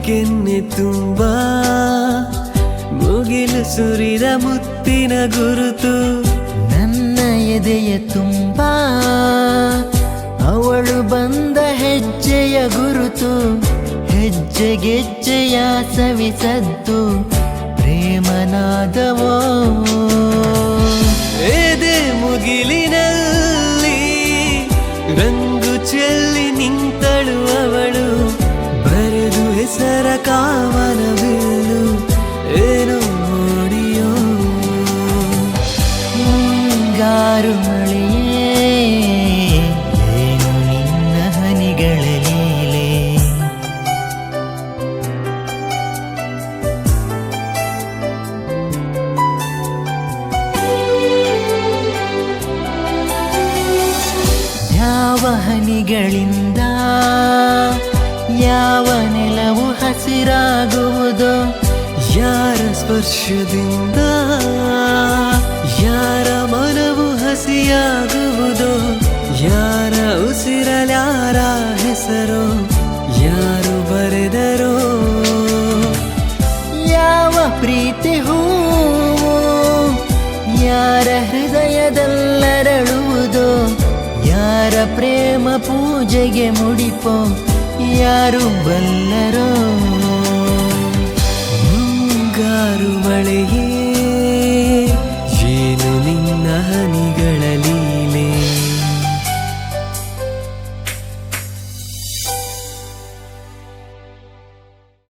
ಕೆನ್ನೆ ತುಂಬ ಮುಗಿಲು ಸುರಿದ ಮುತ್ತಿನ ಗುರುತು ನನ್ನ ಎದೆಯ ತುಂಬ ಅವಳು ಬಂದ ಹೆಜ್ಜೆಯ ಗುರುತು ಹೆಜ್ಜೆಗೆಜ್ಜೆಯ ಸವಿಸದ್ದು ಪ್ರೇಮನಾದವೋ ಎದೆ ಮುಗಿಲಿನಲ್ಲಿ ರಂಗು ಚೆಲ್ಲಿ ನಿಂತಳು ಅವಳು ಬರೆದು ಹೆಸರ ಕಾಮನವಿಲ್ಲು ಏನು ನೋಡಿಯೋ ಮುಂಗಾರು ಮಳೆಯೇ ಏನು ನಿನ್ನ ಹನಿಗಳ ಲೀಲೆ ಯಾವ ಹನಿಗಳಿಂದ ಯಾವ ನೆಲವು ಹಸಿರಾಗುವುದೋ ಯಾರ ಸ್ಪರ್ಶದಿಂದ ಯಾರ ಮನವು ಹಸಿಯಾಗುವುದೋ ಯಾರ ಉಸಿರಲ್ಯಾರ ಹೆಸರು ಯಾರು ಬರೆದರೋ ಯಾವ ಪ್ರೀತಿ ಹೂವು ಯಾರ ಹೃದಯದಲ್ಲರಳುವುದೋ ಯಾರ ಪ್ರೇಮ ಪೂಜೆಗೆ ಮುಡಿಪೋ ಯಾರು ಬಲ್ಲರೋ ಮುಂಗಾರು ಮಳೆಯೇ